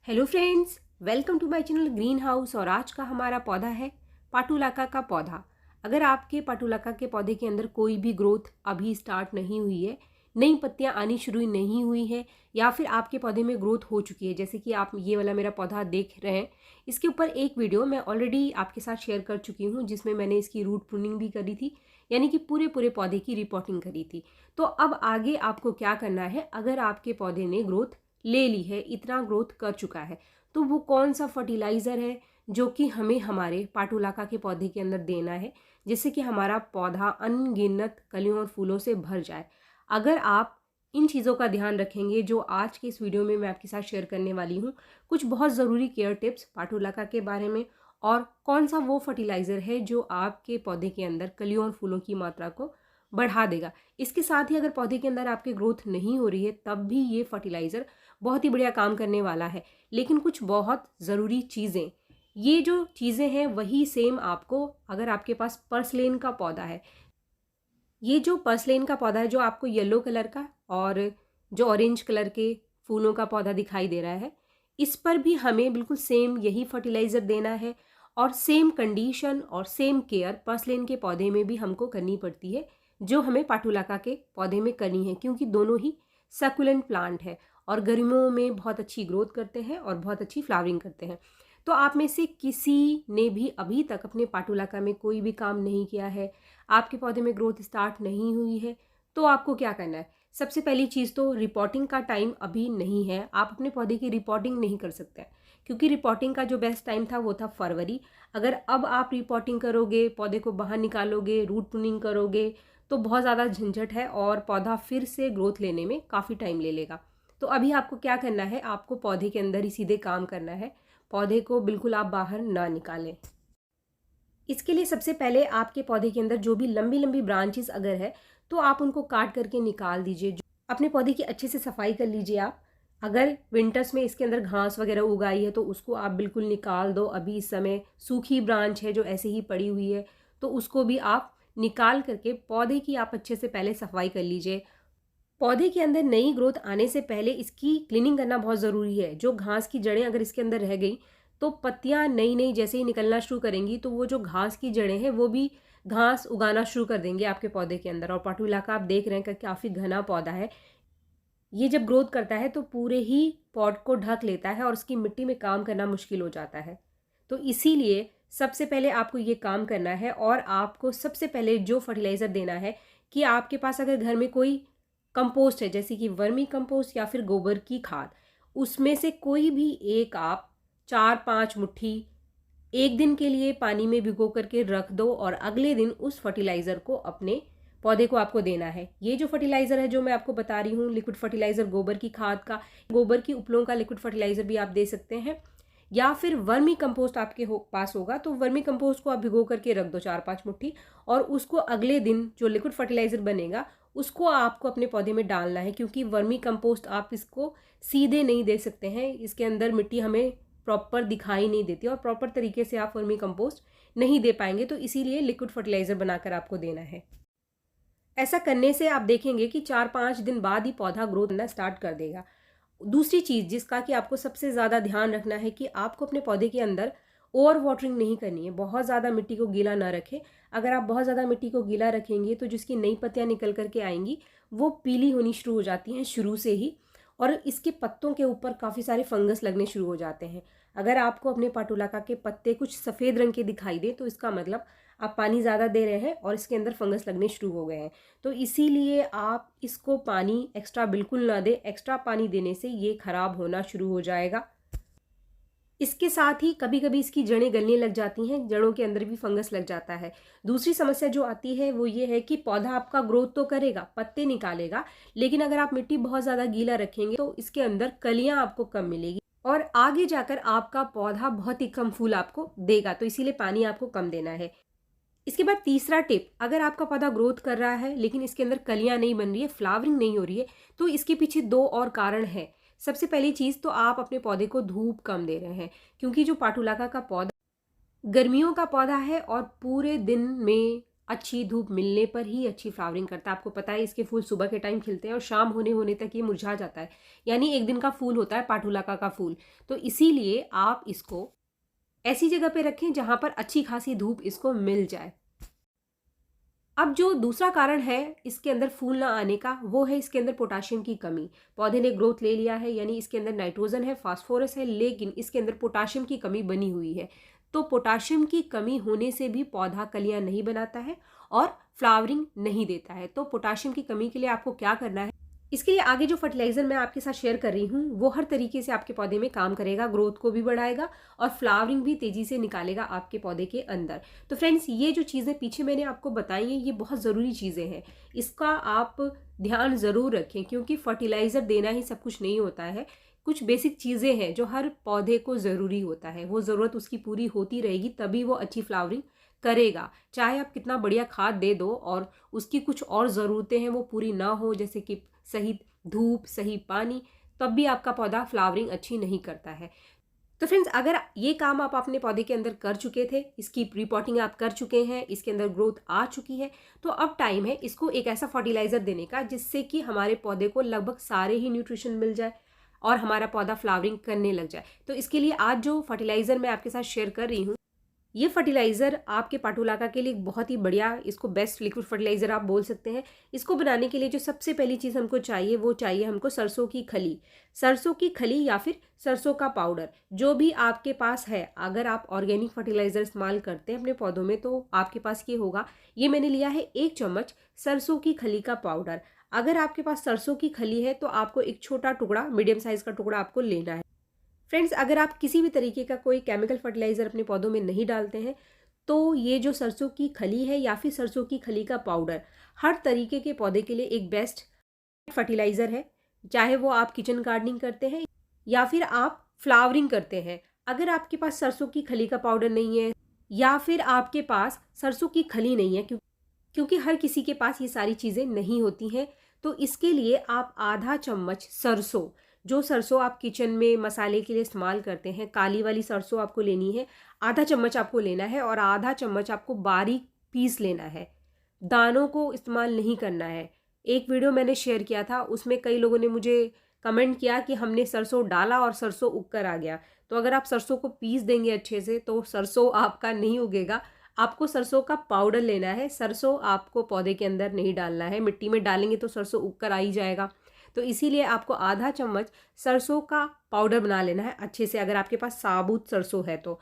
Hello friends, welcome to my channel green house. और आज का हमारा पौधा है पाटुलाका का पौधा। अगर आपके पाटुलाका के पौधे के अंदर कोई भी ग्रोथ अभी स्टार्ट नहीं हुई है, नई पत्तियां आनी शुरू नहीं हुई है, या फिर आपके पौधे में ग्रोथ हो चुकी है, जैसे कि आप ये वाला मेरा पौधा देख रहे हैं, इसके ऊपर एक वीडियो मैं ऑलरेडी आपके साथ शेयर कर चुकी हूँ जिसमें मैंने इसकी रूट प्रूनिंग भी करी थी, यानी कि पूरे पूरे पौधे की रिपोर्टिंग करी थी। तो अब आगे आपको क्या करना है, अगर आपके पौधे ने ग्रोथ ले ली है, इतना ग्रोथ कर चुका है, तो वो कौन सा फर्टिलाइज़र है जो कि हमें हमारे पाटुलाका के पौधे के अंदर देना है, जिससे कि हमारा पौधा अनगिनत कलियों और फूलों से भर जाए। अगर आप इन चीज़ों का ध्यान रखेंगे जो आज के इस वीडियो में मैं आपके साथ शेयर करने वाली हूँ, कुछ बहुत ज़रूरी केयर टिप्स पाटुलाका के बारे में, और कौन सा वो फर्टिलाइज़र है जो आपके पौधे के अंदर कलियों और फूलों की मात्रा को बढ़ा देगा। इसके साथ ही अगर पौधे के अंदर आपके ग्रोथ नहीं हो रही है, तब भी ये फर्टिलाइज़र बहुत ही बढ़िया काम करने वाला है। लेकिन कुछ बहुत ज़रूरी चीज़ें, ये जो चीज़ें हैं वही सेम आपको, अगर आपके पास पर्सलेन का पौधा है, ये जो पर्सलेन का पौधा है जो आपको येलो कलर का और जो ऑरेंज कलर के फूलों का पौधा दिखाई दे रहा है, इस पर भी हमें बिल्कुल सेम यही फर्टिलाइज़र देना है। और सेम कंडीशन और सेम केयर पर्सलेन के पौधे में भी हमको करनी पड़ती है जो हमें पाटुलाका के पौधे में करनी है, क्योंकि दोनों ही सकुलेंट प्लांट है और गर्मियों में बहुत अच्छी ग्रोथ करते हैं और बहुत अच्छी फ्लावरिंग करते हैं। तो आप में से किसी ने भी अभी तक अपने पाटुलाका में कोई भी काम नहीं किया है, आपके पौधे में ग्रोथ स्टार्ट नहीं हुई है, तो आपको क्या करना है? सबसे पहली चीज़ तो रिपोर्टिंग का टाइम अभी नहीं है, आप अपने पौधे की रिपोर्टिंग नहीं कर सकते हैं, क्योंकि रिपोर्टिंग का जो बेस्ट टाइम था वो था फरवरी। अगर अब आप रिपोर्टिंग करोगे, पौधे को बाहर निकालोगे, रूट प्रूनिंग करोगे, तो बहुत ज़्यादा झंझट है और पौधा फिर से ग्रोथ लेने में काफ़ी टाइम ले लेगा। तो अभी आपको क्या करना है, आपको पौधे के अंदर ही सीधे काम करना है, पौधे को बिल्कुल आप बाहर ना निकालें। इसके लिए सबसे पहले आपके पौधे के अंदर जो भी लंबी लंबी ब्रांचेस अगर है, तो आप उनको काट करके निकाल दीजिए। अपने पौधे की अच्छे से सफाई कर लीजिए आप। अगर विंटर्स में इसके अंदर घास वगैरह उगाई है तो उसको आप बिल्कुल निकाल दो। अभी इस समय सूखी ब्रांच है जो ऐसे ही पड़ी हुई है, तो उसको भी आप निकाल करके पौधे की आप अच्छे से पहले सफाई कर लीजिए। पौधे के अंदर नई ग्रोथ आने से पहले इसकी क्लीनिंग करना बहुत ज़रूरी है। जो घास की जड़ें अगर इसके अंदर रह गई, तो पत्तियां नई नई जैसे ही निकलना शुरू करेंगी, तो वो जो घास की जड़ें हैं वो भी घास उगाना शुरू कर देंगे आपके पौधे के अंदर। और पाटुलाका आप देख रहे हैं कि काफ़ी घना पौधा है, ये जब ग्रोथ करता है तो पूरे ही पॉट को ढक लेता है और उसकी मिट्टी में काम करना मुश्किल हो जाता है। तो इसीलिए सबसे पहले आपको ये काम करना है। और आपको सबसे पहले जो फर्टिलाइज़र देना है, कि आपके पास अगर घर में कोई कंपोस्ट है, जैसे कि वर्मी कंपोस्ट या फिर गोबर की खाद, उसमें से कोई भी एक आप 4-5 मुट्ठी एक दिन के लिए पानी में भिगो करके रख दो, और अगले दिन उस फर्टिलाइज़र को अपने पौधे को आपको देना है। ये जो फर्टिलाइज़र है जो मैं आपको बता रही हूँ, लिक्विड फर्टिलाइज़र गोबर की खाद का, गोबर की उपलों का लिक्विड फर्टिलाइज़र भी आप दे सकते हैं, या फिर वर्मी कंपोस्ट आपके पास होगा तो वर्मी कंपोस्ट को आप भिगो करके रख दो 4-5 मुट्ठी, और उसको अगले दिन जो लिक्विड फर्टिलाइज़र बनेगा उसको आपको अपने पौधे में डालना है। क्योंकि वर्मी कंपोस्ट आप इसको सीधे नहीं दे सकते हैं, इसके अंदर मिट्टी हमें प्रॉपर दिखाई नहीं देती और प्रॉपर तरीके से आप वर्मी कंपोस्ट नहीं दे पाएंगे, तो इसीलिए लिक्विड फर्टिलाइज़र बनाकर आपको देना है। ऐसा करने से आप देखेंगे कि 4-5 दिन बाद ही पौधा ग्रोथ करना स्टार्ट कर देगा। दूसरी चीज़ जिसका कि आपको सबसे ज़्यादा ध्यान रखना है, कि आपको अपने पौधे के अंदर ओवर वाटरिंग नहीं करनी है, बहुत ज़्यादा मिट्टी को गीला ना रखें। अगर आप बहुत ज़्यादा मिट्टी को गीला रखेंगे तो जिसकी नई पत्तियाँ निकल करके आएंगी वो पीली होनी शुरू हो जाती हैं शुरू से ही, और इसके पत्तों के ऊपर काफ़ी सारे फंगस लगने शुरू हो जाते हैं। अगर आपको अपने पाटुलाका के पत्ते कुछ सफ़ेद रंग के दिखाई दे, तो इसका मतलब आप पानी ज़्यादा दे रहे हैं और इसके अंदर फंगस लगने शुरू हो गए हैं। तो इसीलिए आप इसको पानी एक्स्ट्रा बिल्कुल ना दें, एक्स्ट्रा पानी देने से ये ख़राब होना शुरू हो जाएगा। इसके साथ ही कभी कभी इसकी जड़ें गलने लग जाती हैं, जड़ों के अंदर भी फंगस लग जाता है। दूसरी समस्या जो आती है वो ये है कि पौधा आपका ग्रोथ तो करेगा, पत्ते निकालेगा, लेकिन अगर आप मिट्टी बहुत ज़्यादा गीला रखेंगे तो इसके अंदर कलियां आपको कम मिलेगी और आगे जाकर आपका पौधा बहुत ही कम फूल आपको देगा। तो इसीलिए पानी आपको कम देना है। इसके बाद तीसरा टिप, अगर आपका पौधा ग्रोथ कर रहा है लेकिन इसके अंदर कलियां नहीं बन रही है, फ्लावरिंग नहीं हो रही है, तो इसके पीछे 2 और कारण है। सबसे पहली चीज़ तो आप अपने पौधे को धूप कम दे रहे हैं, क्योंकि जो पाटुलाका का पौधा गर्मियों का पौधा है और पूरे दिन में अच्छी धूप मिलने पर ही अच्छी फ्लावरिंग करता है। आपको पता है इसके फूल सुबह के टाइम खिलते हैं और शाम होने होने तक ये मुरझा जाता है, यानी एक दिन का फूल होता है पाटुलाका का फूल। तो इसीलिए आप इसको ऐसी जगह पे रखें जहां पर अच्छी खासी धूप इसको मिल जाए। अब जो दूसरा कारण है इसके अंदर फूल ना आने का, वो है इसके अंदर पोटाशियम की कमी। पौधे ने ग्रोथ ले लिया है, यानी इसके अंदर नाइट्रोजन है, फास्फोरस है, लेकिन इसके अंदर पोटाशियम की कमी बनी हुई है। तो पोटाशियम की कमी होने से भी पौधा कलियां नहीं बनाता है और फ्लावरिंग नहीं देता है। तो पोटाशियम की कमी के लिए आपको क्या करना है, इसके लिए आगे जो फर्टिलाइजर मैं आपके साथ शेयर कर रही हूँ वो हर तरीके से आपके पौधे में काम करेगा, ग्रोथ को भी बढ़ाएगा और फ्लावरिंग भी तेजी से निकालेगा आपके पौधे के अंदर। तो फ्रेंड्स, ये जो चीज़ें पीछे मैंने आपको बताई हैं ये बहुत ज़रूरी चीज़ें हैं, इसका आप ध्यान ज़रूर रखें, क्योंकि फर्टिलाइज़र देना ही सब कुछ नहीं होता है। कुछ बेसिक चीज़ें हैं जो हर पौधे को ज़रूरी होता है, वो ज़रूरत उसकी पूरी होती रहेगी तभी वो अच्छी फ्लावरिंग करेगा। चाहे आप कितना बढ़िया खाद दे दो और उसकी कुछ और ज़रूरतें हैं वो पूरी ना हो, जैसे कि सही धूप, सही पानी, तब भी आपका पौधा फ्लावरिंग अच्छी नहीं करता है। तो फ्रेंड्स, अगर ये काम आप अपने पौधे के अंदर कर चुके थे, इसकी प्री-पॉटिंग आप कर चुके हैं, इसके अंदर ग्रोथ आ चुकी है, तो अब टाइम है इसको एक ऐसा फर्टिलाइज़र देने का जिससे कि हमारे पौधे को लगभग सारे ही न्यूट्रिशन मिल जाए और हमारा पौधा फ्लावरिंग करने लग जाए। तो इसके लिए आज जो फर्टिलाइज़र मैं आपके साथ शेयर कर रही हूँ, ये फर्टिलाइज़र आपके पाटुलाका के लिए एक बहुत ही बढ़िया, इसको बेस्ट लिक्विड फर्टिलाइज़र आप बोल सकते हैं। इसको बनाने के लिए जो सबसे पहली चीज़ हमको चाहिए वो चाहिए हमको सरसों की खली। सरसों की खली या फिर सरसों का पाउडर, जो भी आपके पास है। अगर आप ऑर्गेनिक फर्टिलाइज़र इस्तेमाल करते हैं अपने पौधों में तो आपके पास ये होगा। ये मैंने लिया है 1 चम्मच सरसों की खली का पाउडर। अगर आपके पास सरसों की खली है तो आपको एक छोटा टुकड़ा, मीडियम साइज़ का टुकड़ा आपको लेना है। फ्रेंड्स, अगर आप किसी भी तरीके का कोई केमिकल फर्टिलाइज़र अपने पौधों में नहीं डालते हैं तो ये जो सरसों की खली है या फिर सरसों की खली का पाउडर हर तरीके के पौधे के लिए एक बेस्ट फर्टिलाइज़र है। चाहे वो आप किचन गार्डनिंग करते हैं या फिर आप फ्लावरिंग करते हैं। अगर आपके पास सरसों की खली का पाउडर नहीं है या फिर आपके पास सरसों की खली नहीं है, क्योंकि हर किसी के पास ये सारी चीज़ें नहीं होती हैं, तो इसके लिए आप आधा चम्मच सरसों, जो सरसों आप किचन में मसाले के लिए इस्तेमाल करते हैं, काली वाली सरसों आपको लेनी है। आधा चम्मच आपको लेना है और आधा चम्मच आपको बारीक पीस लेना है। दानों को इस्तेमाल नहीं करना है। एक वीडियो मैंने शेयर किया था, उसमें कई लोगों ने मुझे कमेंट किया कि हमने सरसों डाला और सरसों उग कर आ गया। तो अगर आप सरसों को पीस देंगे अच्छे से तो सरसों आपका नहीं उगेगा। आपको सरसों का पाउडर लेना है। सरसों आपको पौधे के अंदर नहीं डालना है, मिट्टी में डालेंगे तो सरसों उग कर आ ही जाएगा। तो इसीलिए आपको आधा चम्मच सरसों का पाउडर बना लेना है अच्छे से, अगर आपके पास साबुत सरसों है तो।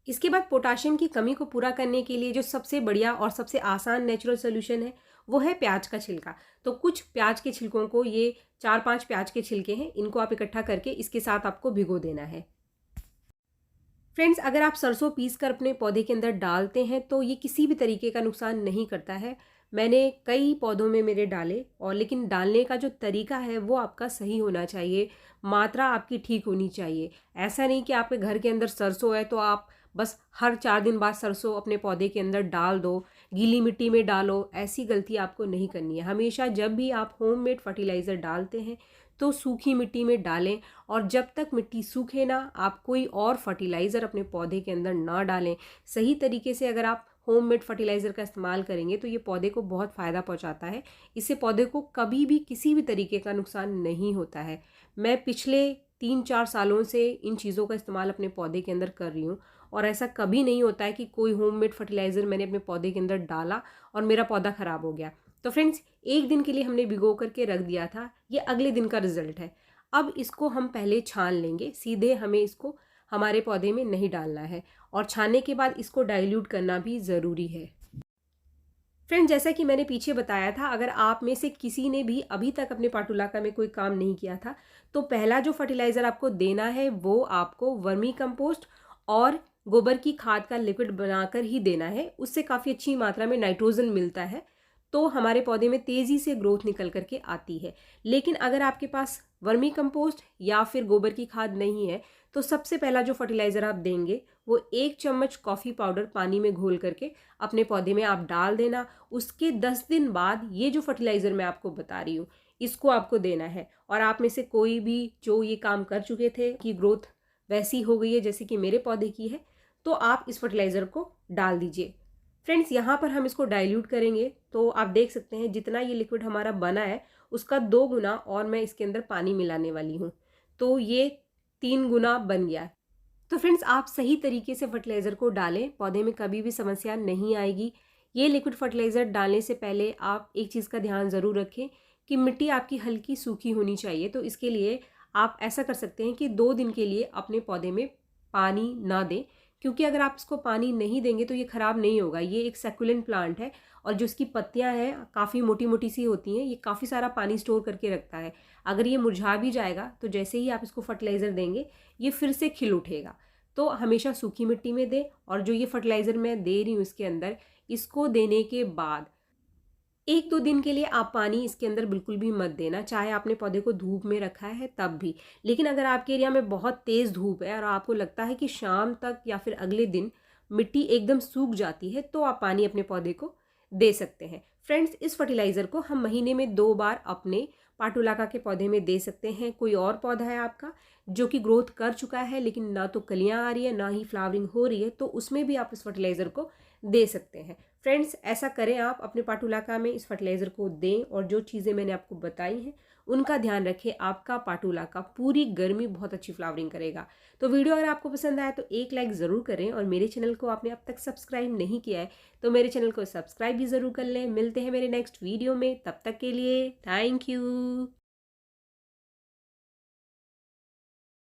इसके बाद पोटाशियम की कमी को पूरा करने के लिए जो सबसे बढ़िया और सबसे आसान नेचुरल सोल्यूशन है वो है प्याज का छिलका। तो कुछ प्याज के छिलकों को, ये 4-5 प्याज के छिलके हैं, इनको आप इकट्ठा करके इसके साथ आपको भिगो देना है। फ्रेंड्स, अगर आप सरसों पीस कर अपने पौधे के अंदर डालते हैं तो ये किसी भी तरीके का नुकसान नहीं करता है। मैंने कई पौधों में मेरे डाले, और लेकिन डालने का जो तरीका है वो आपका सही होना चाहिए, मात्रा आपकी ठीक होनी चाहिए। ऐसा नहीं कि आपके घर के अंदर सरसों है तो आप बस हर 4 दिन बाद सरसों अपने पौधे के अंदर डाल दो, गीली मिट्टी में डालो। ऐसी गलती आपको नहीं करनी है। हमेशा जब भी आप होममेड फर्टिलाइज़र डालते हैं तो सूखी मिट्टी में डालें, और जब तक मिट्टी सूखे ना आप कोई और फर्टिलाइज़र अपने पौधे के अंदर ना डालें। सही तरीके से अगर आप होममेड फर्टिलाइज़र का इस्तेमाल करेंगे तो ये पौधे को बहुत फ़ायदा पहुंचाता है। इससे पौधे को कभी भी किसी भी तरीके का नुकसान नहीं होता है। मैं पिछले 3-4 सालों से इन चीज़ों का इस्तेमाल अपने पौधे के अंदर कर रही हूँ, और ऐसा कभी नहीं होता है कि कोई होममेड फर्टिलाइज़र मैंने अपने पौधे के अंदर डाला और मेरा पौधा ख़राब हो गया। तो फ्रेंड्स, एक दिन के लिए हमने भिगो करके रख दिया था, ये अगले दिन का रिजल्ट है। अब इसको हम पहले छान लेंगे, सीधे हमें इसको हमारे पौधे में नहीं डालना है, और छानने के बाद इसको डाइल्यूट करना भी ज़रूरी है। फ्रेंड, जैसा कि मैंने पीछे बताया था, अगर आप में से किसी ने भी अभी तक अपने पाटुलाका में कोई काम नहीं किया था तो पहला जो फर्टिलाइज़र आपको देना है वो आपको वर्मी कंपोस्ट और गोबर की खाद का लिक्विड बनाकर ही देना है। उससे काफ़ी अच्छी मात्रा में नाइट्रोजन मिलता है, तो हमारे पौधे में तेज़ी से ग्रोथ निकल करके आती है। लेकिन अगर आपके पास वर्मी कंपोस्ट या फिर गोबर की खाद नहीं है तो सबसे पहला जो फर्टिलाइज़र आप देंगे वो 1 चम्मच कॉफ़ी पाउडर पानी में घोल करके अपने पौधे में आप डाल देना। उसके 10 दिन बाद ये जो फर्टिलाइज़र मैं आपको बता रही हूँ इसको आपको देना है। और आप में से कोई भी जो ये काम कर चुके थे कि ग्रोथ वैसी हो गई है जैसे कि मेरे पौधे की है, तो आप इस फर्टिलाइज़र को डाल दीजिए। फ्रेंड्स यहाँ पर हम इसको डाइल्यूट करेंगे, तो आप देख सकते हैं जितना ये लिक्विड हमारा बना है उसका 2 गुना और मैं इसके अंदर पानी मिलाने वाली हूँ, तो ये 3 गुना बन गया। तो फ्रेंड्स आप सही तरीके से फर्टिलाइज़र को डालें, पौधे में कभी भी समस्या नहीं आएगी। ये लिक्विड फर्टिलाइज़र डालने से पहले आप एक चीज़ का ध्यान ज़रूर रखें कि मिट्टी आपकी हल्की सूखी होनी चाहिए। तो इसके लिए आप ऐसा कर सकते हैं कि 2 दिन के लिए अपने पौधे में पानी ना दें, क्योंकि अगर आप इसको पानी नहीं देंगे तो ये ख़राब नहीं होगा। ये एक सक्यूलेंट प्लांट है और जो इसकी पत्तियाँ हैं काफ़ी मोटी-मोटी सी होती हैं, ये काफ़ी सारा पानी स्टोर करके रखता है। अगर ये मुरझा भी जाएगा तो जैसे ही आप इसको फर्टिलाइज़र देंगे ये फिर से खिल उठेगा। तो हमेशा सूखी मिट्टी में दें और जो ये फर्टिलाइज़र मैं दे रही हूँ इसके अंदर, इसको देने के बाद 1-2 दिन के लिए आप पानी इसके अंदर बिल्कुल भी मत देना, चाहे आपने पौधे को धूप में रखा है तब भी। लेकिन अगर आपके एरिया में बहुत तेज़ धूप है और आपको लगता है कि शाम तक या फिर अगले दिन मिट्टी एकदम सूख जाती है, तो आप पानी अपने पौधे को दे सकते हैं। फ्रेंड्स, इस फर्टिलाइज़र को हम महीने में 2 बार अपने पाटुलाका के पौधे में दे सकते हैं। कोई और पौधा है आपका जो कि ग्रोथ कर चुका है लेकिन ना तो कलियाँ आ रही है ना ही फ्लावरिंग हो रही है, तो उसमें भी आप इस फर्टिलाइज़र को दे सकते हैं। फ्रेंड्स, ऐसा करें, आप अपने पाटुलाका में इस फर्टिलाइज़र को दें और जो चीज़ें मैंने आपको बताई हैं उनका ध्यान रखें। आपका पाटुलाका पूरी गर्मी बहुत अच्छी फ्लावरिंग करेगा। तो वीडियो अगर आपको पसंद आया तो एक लाइक ज़रूर करें और मेरे चैनल को आपने अब तक सब्सक्राइब नहीं किया है तो मेरे चैनल को सब्सक्राइब भी ज़रूर कर लें। मिलते हैं मेरे नेक्स्ट वीडियो में, तब तक के लिए थैंक यू।